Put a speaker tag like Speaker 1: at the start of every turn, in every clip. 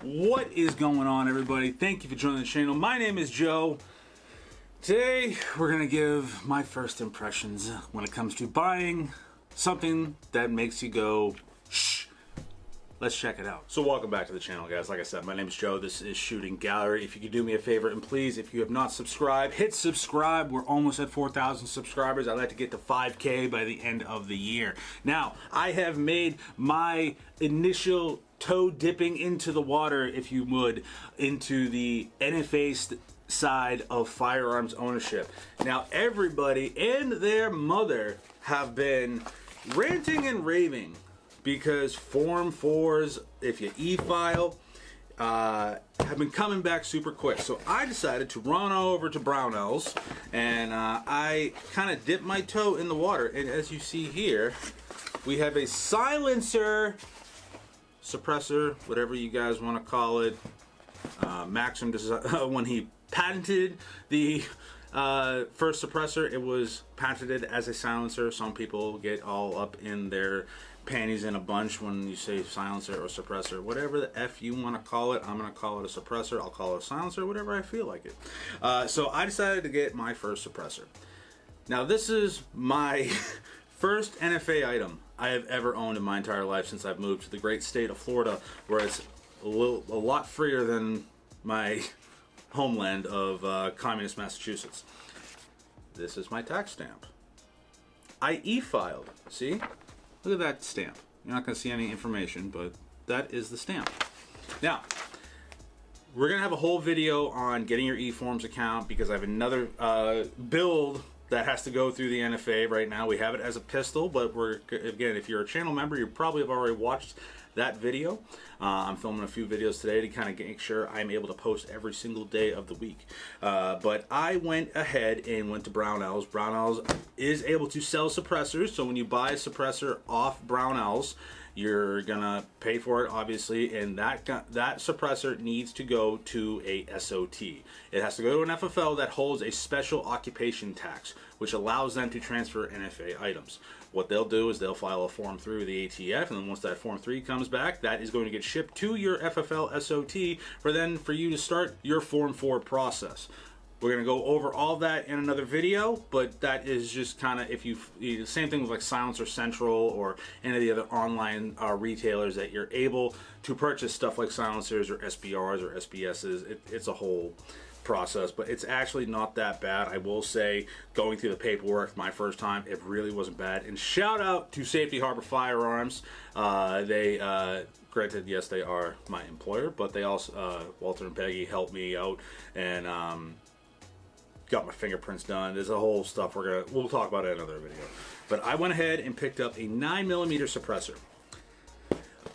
Speaker 1: What is going on, everybody? Thank you for joining the channel. My name is Joe. Today we're gonna give my first impressions when it comes to buying something that makes you go shh. Let's check it out. So welcome back to the channel, guys. Like I said, my name is Joe. This is Shooting Gallery. If you could do me a favor, and please, if you have not subscribed, hit subscribe. We're almost at 4,000 subscribers. I'd like to get to 5K by the end of the year. Now, I have made my initial toe dipping into the water, if you would, into the NFA side of firearms ownership. Now, everybody and their mother have been ranting and raving because Form 4s, if you e-file, have been coming back super quick. So I decided to run over to Brownells, and I kind of dipped my toe in the water. And as you see here, we have a silencer, suppressor, whatever you guys want to call it. Maxim, this is when he patented the first suppressor, it was patented as a silencer. Some people get all up in their panties in a bunch when you say silencer or suppressor. Whatever the F you want to call it, I'm going to call it a suppressor. I'll call it a silencer, whatever I feel like it. So I decided to get my first suppressor. Now, this is my first NFA item I have ever owned in my entire life since I've moved to the great state of Florida, where it's a lot freer than my homeland of communist Massachusetts. This is my tax stamp. I e-filed. See? Look at that stamp. You're not going to see any information, but that is the stamp. Now, we're going to have a whole video on getting your eForms account because I have another build that has to go through the NFA right now. We have it as a pistol, but again, if you're a channel member, you probably have already watched that video. I'm filming a few videos today to kind of make sure I'm able to post every single day of the week. But I went ahead and went to Brownells. Brownells is able to sell suppressors, so when you buy a suppressor off Brownells, you're gonna pay for it, obviously, and that suppressor needs to go to a SOT. It has to go to an FFL that holds a special occupation tax, which allows them to transfer NFA items. What they'll do is they'll file a Form 3 with the ATF, and then once that Form 3 comes back, that is going to get shipped to your FFL SOT for you to start your Form 4 process. We're going to go over all that in another video, but that is just kind of, the same thing with like Silencer Central or any of the other online retailers that you're able to purchase stuff like silencers or SBRs or SBSs. It's a whole process, but it's actually not that bad. I will say, going through the paperwork my first time, it really wasn't bad. And shout out to Safety Harbor Firearms. Granted, yes, they are my employer, but they also, Walter and Peggy, helped me out and got my fingerprints done. There's a whole stuff we'll talk about it in another video. But I went ahead and picked up a 9mm suppressor.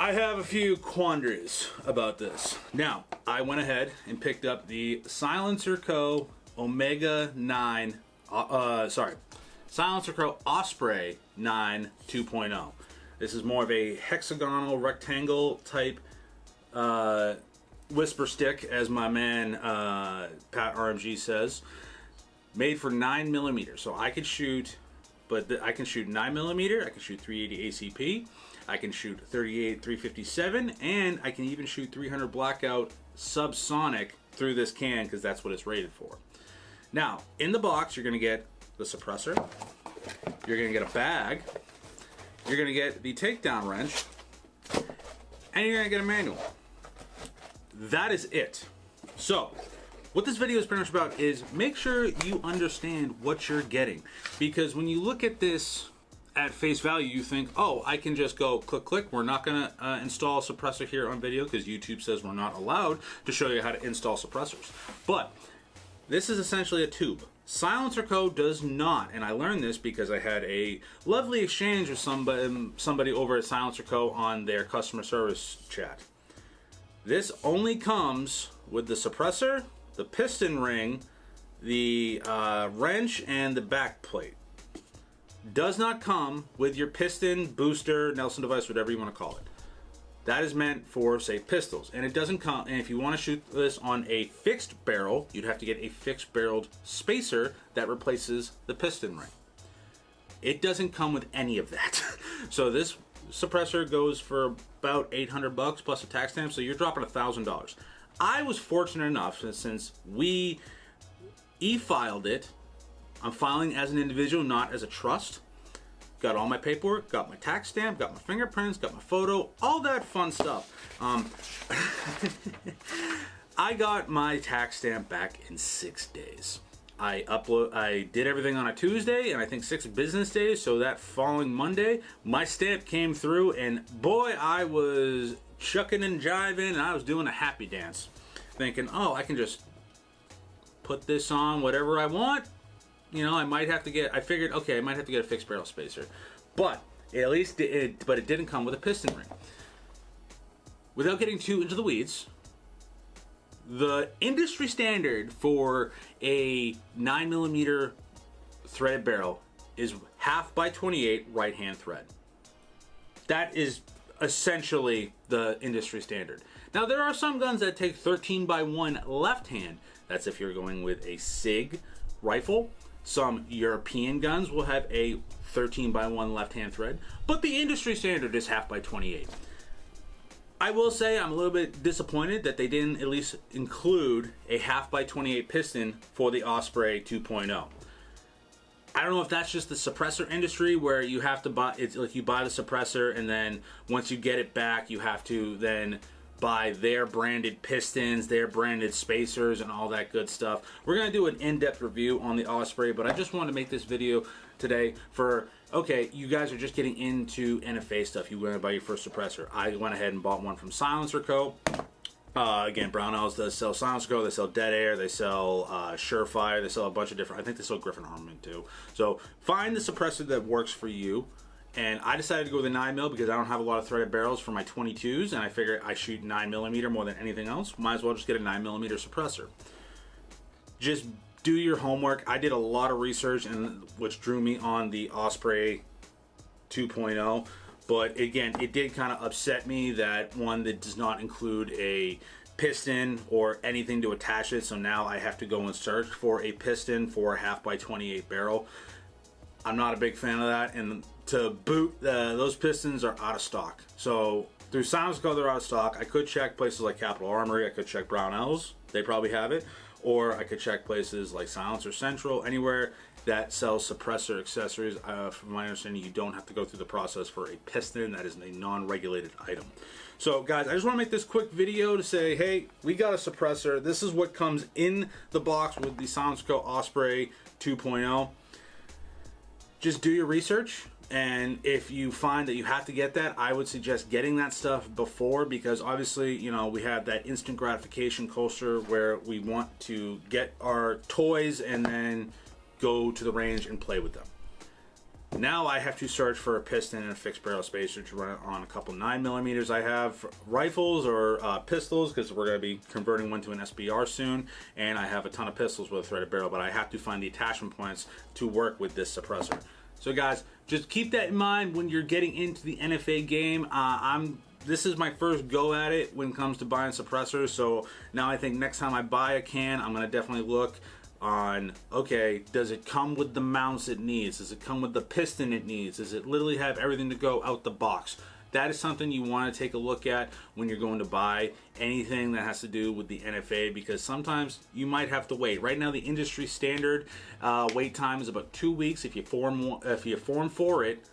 Speaker 1: I have a few quandaries about this. Now, I went ahead and picked up the Silencer Co. Omega 9, Silencer Co. Osprey 9 2.0. This is more of a hexagonal, rectangle type whisper stick, as my man Pat RMG says. Made for 9mm, so I could shoot, I can shoot 9mm, I can shoot 380 ACP, I can shoot 38 357, and I can even shoot 300 blackout subsonic through this can because that's what it's rated for. Now, in the box, you're going to get the suppressor, you're going to get a bag, you're going to get the takedown wrench, and you're going to get a manual. That is it. So, what this video is pretty much about is make sure you understand what you're getting, because when you look at this at face value, you think, oh, I can just go click, click. We're not going to install a suppressor here on video because YouTube says we're not allowed to show you how to install suppressors. But this is essentially a tube. Silencer Co. does not, and I learned this because I had a lovely exchange with somebody over at Silencer Co. on their customer service chat. This only comes with the suppressor, the piston ring, the wrench, and the back plate. Does not come with your piston, booster, Nelson device, whatever you want to call it. That is meant for, say, pistols. And it doesn't come, and if you want to shoot this on a fixed barrel, you'd have to get a fixed barreled spacer that replaces the piston ring. It doesn't come with any of that. So this suppressor goes for about $800 plus a tax stamp, so you're dropping $1,000. I was fortunate enough, since we e-filed it, I'm filing as an individual, not as a trust. Got all my paperwork, got my tax stamp, got my fingerprints, got my photo, all that fun stuff. I got my tax stamp back in 6 days. I did everything on a Tuesday, and I think 6 business days, so that following Monday, my stamp came through, and boy, I was chucking and jiving, and I was doing a happy dance, thinking, oh, I can just put this on whatever I want. You know, I figured, okay, I might have to get a fixed barrel spacer, but it didn't come with a piston ring. Without getting too into the weeds, the industry standard for a 9mm threaded barrel is 1/2 by 28 right hand thread. That is essentially the industry standard. Now there are some guns that take 13 by 1 left hand. That's if you're going with a SIG rifle. Some European guns will have a 13 by 1 left hand thread, but the industry standard is 1/2 by 28. I will say I'm a little bit disappointed that they didn't at least include a 1/2 by 28 piston for the Osprey 2.0. I don't know if that's just the suppressor industry where you have to buy, it's like you buy the suppressor and then once you get it back you have to then buy their branded pistons, their branded spacers, and all that good stuff. We're going to do an in-depth review on the Osprey, but I just wanted to make this video today for, okay, you guys are just getting into NFA stuff. You want to buy your first suppressor. I went ahead and bought one from Silencer Co. Again, Brownells does sell Silencer Co. They sell Dead Air. They sell Surefire. They sell a bunch of different, I think they sell Griffin Armament too. So find the suppressor that works for you. And I decided to go with a 9mm because I don't have a lot of threaded barrels for my 22s, and I figured I shoot 9mm more than anything else. Might as well just get a 9mm suppressor. Just do your homework. I did a lot of research, and which drew me on the Osprey 2.0. But again, it did kind of upset me that one that does not include a piston or anything to attach it. So now I have to go and search for a piston for a 1/2 by 28 barrel. I'm not a big fan of that, and to boot, those pistons are out of stock. So through Silencer Co, they're out of stock. I could check places like Capital Armory. I could check Brownells. They probably have it. Or I could check places like Silencer Central, anywhere that sells suppressor accessories. From my understanding, you don't have to go through the process for a piston. That is a non-regulated item. So guys, I just want to make this quick video to say, hey, we got a suppressor. This is what comes in the box with the Silencer Co Osprey 2.0. Just do your research, and if you find that you have to get that, I would suggest getting that stuff before, because obviously, you know, we have that instant gratification culture where we want to get our toys and then go to the range and play with them. Now I have to search for a piston and a fixed barrel spacer to run it on a couple 9mm I have for rifles or pistols, because we're going to be converting one to an SBR soon, and I have a ton of pistols with a threaded barrel, but I have to find the attachment points to work with this suppressor. So guys, just keep that in mind when you're getting into the NFA game. This is my first go at it when it comes to buying suppressors, so now I think next time I buy a can, I'm going to definitely look on, okay, does it come with the mounts it needs? Does it come with the piston it needs? Does it literally have everything to go out the box? That is something you want to take a look at when you're going to buy anything that has to do with the NFA, because sometimes you might have to wait. Right now, the industry standard wait time is about 2 weeks if you form for it,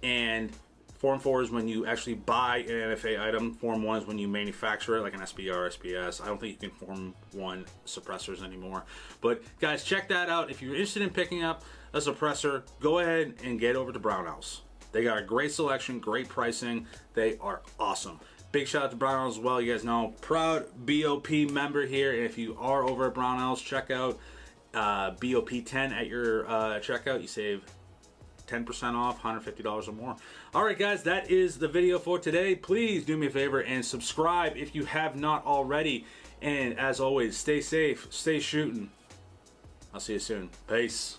Speaker 1: and Form 4 is when you actually buy an NFA item. Form 1 is when you manufacture it, like an SBR, SPS. I don't think you can Form 1 suppressors anymore. But guys, check that out. If you're interested in picking up a suppressor, go ahead and get over to Brownells. They got a great selection, great pricing. They are awesome. Big shout out to Brownells as well. You guys know, proud BOP member here. And if you are over at Brownells, check out BOP10 at your checkout. You save 10% off, $150 or more. All right, guys, that is the video for today. Please do me a favor and subscribe if you have not already. And as always, stay safe, stay shooting. I'll see you soon. Peace.